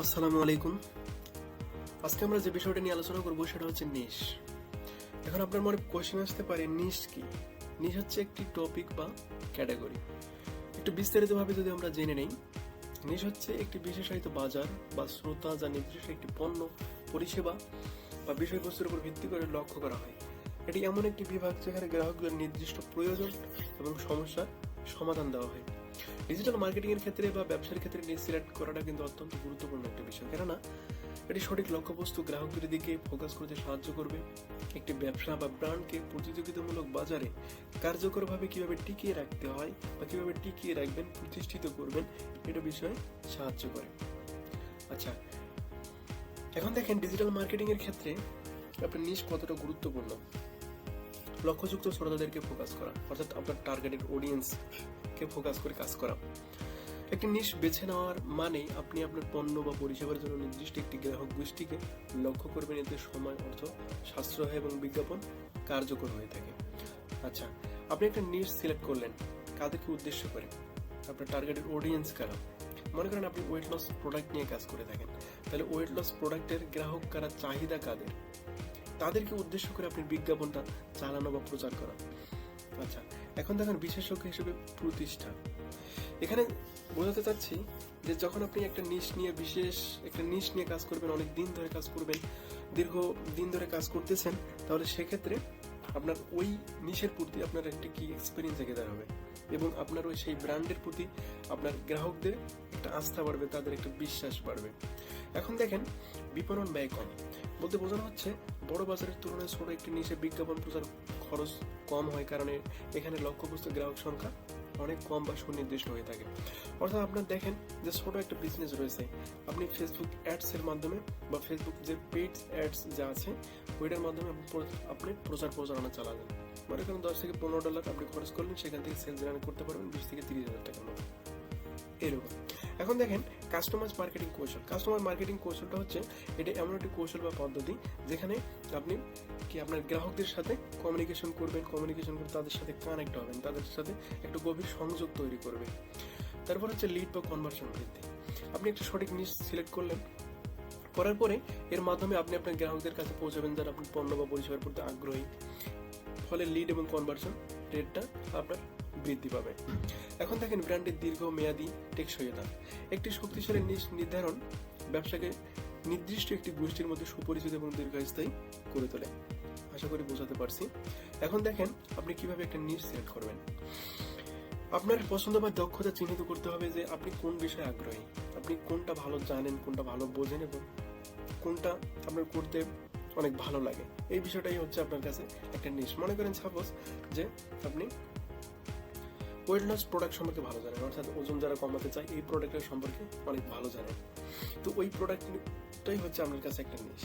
আসসালামু আলাইকুম। আজকে আমরা যে বিষয়টা নিয়ে আলোচনা করব সেটা হচ্ছে নিশ। এখন আপনার মনে কোশ্চেন আসতে পারে, নিশ কি? নিশ হচ্ছে একটি টপিক বা ক্যাটাগরি। একটু বিস্তারিতভাবে যদি আমরা জেনে নেই, নিশ হচ্ছে একটি বিশেষায়িত বাজার বা শ্রোতা যা নির্দিষ্ট একটি পণ্য, পরিষেবা বা বিষয়বস্তুর উপর ভিত্তি করে লক্ষ্য করা হয়। এটি এমন একটি বিভাগ যেখানে গ্রাহকদের নির্দিষ্ট প্রয়োজন এবং সমস্যার সমাধান দেওয়া হয়। ডিজিটাল মার্কেটিং এর ক্ষেত্রে বা ব্যবসার ক্ষেত্রে নিশ সিলেক্ট করাটা কিন্তু অত্যন্ত গুরুত্বপূর্ণ একটা বিষয়, কেননা এটি সঠিক লক্ষ্যবস্তু গ্রাহকদের দিকে ফোকাস করতে সাহায্য করবে। একটি ব্যবসা বা ব্র্যান্ডকে প্রতিযোগিতামূলক বাজারে কার্যকরভাবে কিভাবে টিকিয়ে রাখতে হয় বা কিভাবে টিকিয়ে রাখবেন, প্রতিষ্ঠিত করবেন, এটা বিষয়ে সাহায্য করে। আচ্ছা, এখন দেখেন ডিজিটাল মার্কেটিং এর ক্ষেত্রে আপনার নিশ কতটা গুরুত্বপূর্ণ। লক্ষ্যযুক্ত শ্রোতাদেরকে ফোকাস করা, অর্থাৎ আপনার টার্গেটেড অডিয়েন্সকে ফোকাস করে কাজ করা। একটি নিশ বেছে নেওয়ার মানে আপনি আপনার পণ্য বা পরিষেবার জন্য নির্দিষ্ট একটি গ্রাহক গোষ্ঠীকে লক্ষ্য করবেন। এতে সময়, অর্থ সাশ্রয় এবং বিজ্ঞাপন কার্যকর হয়ে থাকে। আচ্ছা, আপনি একটা নিশ সিলেক্ট করলেন, কাদেরকে উদ্দেশ্য করে? আপনার টার্গেটেড অডিয়েন্স কারা? মনে করেন আপনি ওয়েট লস প্রোডাক্ট নিয়ে কাজ করে থাকেন, তাহলে ওয়েট লস প্রোডাক্টের গ্রাহক কারা, চাহিদা কাদের, তাদেরকে উদ্দেশ্য করে আপনি বিজ্ঞাপনটা চালানো বা প্রচার করা। আচ্ছা, এখন দেখেন বিশেষজ্ঞ হিসেবে প্রতিষ্ঠা। এখানে বোঝাতে চাচ্ছি যে যখন আপনি একটা নিশ নিয়ে কাজ করবেন, অনেক দিন ধরে কাজ করবেন, দীর্ঘ দিন ধরে কাজ করতেছেন, তাহলে সেক্ষেত্রে আপনার ওই নিশের প্রতি আপনার একটা কি এক্সপিরিয়েন্স থেকে দাঁড়াবে এবং আপনার ওই সেই ব্র্যান্ডের প্রতি আপনার গ্রাহকদের একটা আস্থা বাড়বে, তাদের একটা বিশ্বাস বাড়বে। এখন দেখেন বিপণন ব্যয় কম বলতে বোঝানো হচ্ছে বড় বাজারের তুলনায় ছোট একটি নিশে বিজ্ঞাপন প্রচার খরচ কম হয়, কারণে এখানে লক্ষ্যবস্তু গ্রাহক সংখ্যা অনেক কম বা সুনির্দিষ্ট হয়ে থাকে। অর্থাৎ আপনার দেখেন যে ছোট একটা বিজনেস রয়েছে, আপনি ফেসবুক অ্যাডস এর মাধ্যমে বা ফেসবুক যে পেইড অ্যাডস যা আছে ওইটার মাধ্যমে আপনি প্রচারণা চালাবেন। মনে করেন $10 থেকে $15 আপনি খরচ করলেন, সেখান থেকে সেল জেনারেট করতে পারবেন $20 থেকে $30,000 মতো, এরকম। এখন দেখেন কাস্টমার মার্কেটিং কৌশলটা হচ্ছে এটা এমন একটি কৌশল বা পদ্ধতি যেখানে আপনি আপনার গ্রাহকদের সাথে কমিউনিকেশন করে তাদের সাথে কানেক্ট হবেন, তাদের সাথে একটা গভীর সংযোগ তৈরি করবে। তারপর হচ্ছে লিড বা কনভার্সন বৃদ্ধি। আপনি একটা সঠিক নিশ সিলেক্ট করলেন, করার পরে এর মাধ্যমে আপনি আপনার গ্রাহকদের কাছে পৌঁছাবেন যারা আপনার পণ্য বা পরিষেবার প্রতি আগ্রহী, ফলে লিড এবং কনভার্সন রেটটা আপনার বৃদ্ধি পাবে। এখন দেখেন ব্র্যান্ডের দীর্ঘমেয়াদী টেকসইতা। একটি শক্তিশালী নিশ নির্ধারণ ব্যবসাকে নির্দিষ্ট একটি গোষ্ঠীর মধ্যে সুপরিচিত এবং দীর্ঘস্থায়ী করে তোলে। আশা করি বোঝাতে পারছি। এখন দেখেন আপনি কিভাবে একটা নিশ সিলেক্ট করবেন। আপনার পছন্দ বা দক্ষতা চিহ্নিত করতে হবে যে আপনি কোন বিষয়ে আগ্রহী, আপনি কোনটা ভালো জানেন, কোনটা ভালো বোঝেন এবং কোনটা আপনার করতে অনেক ভালো লাগে। এই বিষয়টাই হচ্ছে আপনার কাছে একটা নিশ। মনে করেন সাপোজ যে আপনি ওয়েট লস প্রোডাক্ট সম্পর্কে ভালো জানেন, অর্থাৎ ওজন যারা কমাতে চায় এই প্রোডাক্টের সম্পর্কে অনেক ভালো জানেন, তো ওই প্রোডাক্টটাই হচ্ছে আপনার কাছে একটা নিশ।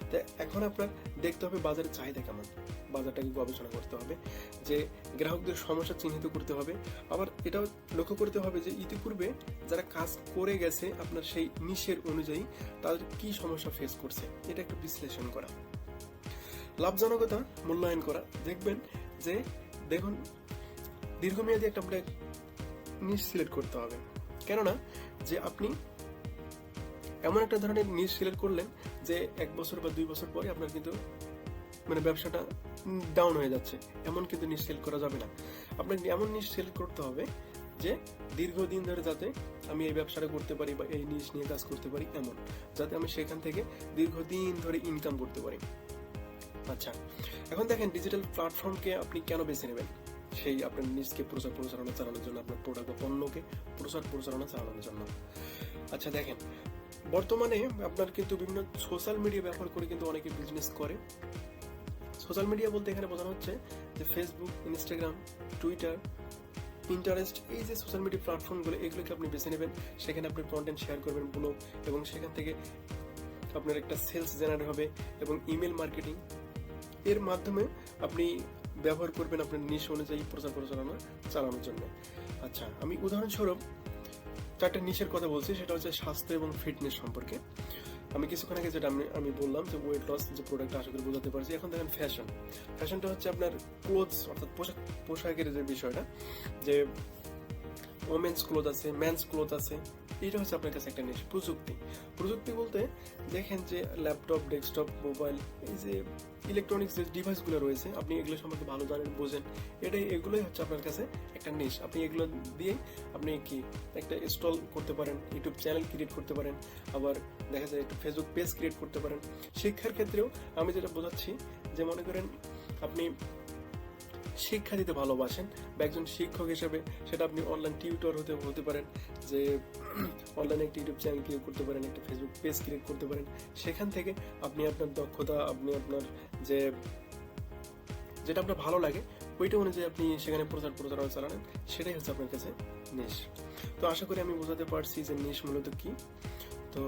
তো এখন আপনার দেখতে হবে বাজারের চাহিদা কেমন, বাজারটাকে গবেষণা করতে হবে, যে গ্রাহকদের সমস্যা চিহ্নিত করতে হবে, আবার এটাও লক্ষ্য করতে হবে যে ইতিপূর্বে যারা কাজ করে গেছে আপনার সেই নিশের অনুযায়ী তাদের কি সমস্যা ফেস করছে, এটা একটু বিশ্লেষণ করা। লাভজনকতা মূল্যায়ন করা। দেখুন দীর্ঘমেয়াদী একটা আপনার নিশ সিলেক্ট করতে হবে, কেননা যে আপনি এমন একটা ধরনের নিশ সিলেক্ট করলেন যে 1 বছর বা 2 বছর পরে আপনার কিন্তু ব্যবসাটা ডাউন হয়ে যাচ্ছে, এমন কিন্তু নিশ সিলেক্ট করা যাবে না। আপনাকে এমন নিশ সিলেক্ট করতে হবে যে দীর্ঘদিন ধরে যাতে আমি এই ব্যবসাটা করতে পারি বা এই নিশ নিয়ে কাজ করতে পারি, এমন যাতে আমি সেখান থেকে দীর্ঘদিন ধরে ইনকাম করতে পারি। আচ্ছা, এখন দেখেন ডিজিটাল প্ল্যাটফর্মকে আপনি কেন বেছে নেবেন? সেই আপনার নিজকে প্রচারণা চালানোর জন্য, আপনার প্রোডাক্ট বা পণ্যকে প্রচারণা চালানোর জন্য। আচ্ছা দেখেন বর্তমানে আপনার কিন্তু বিভিন্ন সোশ্যাল মিডিয়া ব্যবহার করে কিন্তু অনেকে বিজনেস করে। সোশ্যাল মিডিয়া বলতে এখানে বোঝানো হচ্ছে যে ফেসবুক, ইনস্টাগ্রাম, টুইটার, পিন্টারেস্ট, এই যে সোশ্যাল মিডিয়া প্ল্যাটফর্মগুলো, এগুলোকে আপনি বেছে নেবেন। সেখানে আপনি কন্টেন্ট শেয়ার করবেন, ব্লগ, এবং সেখান থেকে আপনার একটা সেলস জেনারেট হবে এবং ইমেল মার্কেটিং এর মাধ্যমে আপনি ব্যবহার করবেন আপনার নিশ অনুযায়ী প্রচারণা চালানোর জন্য। আচ্ছা, আমি উদাহরণস্বরূপ 4টা নিশের কথা বলছি, সেটা হচ্ছে স্বাস্থ্য এবং ফিটনেস সম্পর্কে। আমি কিছুক্ষণ আগে যেটা আমি বললাম যে ওয়েট লস যে প্রোডাক্ট, আশা করি বোঝাতে পারছি। এখন দেখেন ফ্যাশনটা হচ্ছে আপনার ক্লোথস, অর্থাৎ পোশাকের যে বিষয়টা, যে ওমেন্স ক্লোথ আছে, মেন্স ক্লোথ আছে, এটা হচ্ছে আপনার কাছে একটা নিশ। প্রযুক্তি, প্রযুক্তি বলতে দেখেন যে ল্যাপটপ, ডেস্কটপ, মোবাইল, এই যে ইলেকট্রনিক্স যে ডিভাইসগুলো রয়েছে, আপনি এগুলো সম্পর্কে ভালো জানেন, বোঝেন, এগুলোই হচ্ছে আপনার কাছে একটা নিশ। আপনি এগুলো দিয়ে আপনি কি একটা স্টল করতে পারেন, ইউটিউব চ্যানেল ক্রিয়েট করতে পারেন, আবার দেখা যায় একটা ফেসবুক পেজ ক্রিয়েট করতে পারেন। শিক্ষার ক্ষেত্রেও আমি যেটা বোঝাচ্ছি, যে মনে করেন আপনি শিক্ষা দিতে ভালোবাসেন বা একজন শিক্ষক হিসেবে, সেটা আপনি অনলাইন টিউটর হতে পারেন, যে অনলাইনে একটা ইউটিউব চ্যানেল ক্রিয়েট করতে পারেন, একটা ফেসবুক পেজ ক্রিয়েট করতে পারেন। সেখান থেকে আপনি আপনার দক্ষতা, আপনি আপনার যে যেটা আপনার ভালো লাগে ওইটা অনুযায়ী আপনি সেখানে প্রচারণা চালানেন, সেটাই হচ্ছে আপনার কাছে নিশ। তো আশা করি আমি বোঝাতে পারছি যে নিশ মূলত কি। তো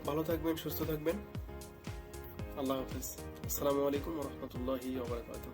ভালো থাকবেন, সুস্থ থাকবেন, আল্লাহ হাফিজ, আসসালামু আলাইকুম ওয়া রাহমাতুল্লাহি ওয়া বারাকাতুহু।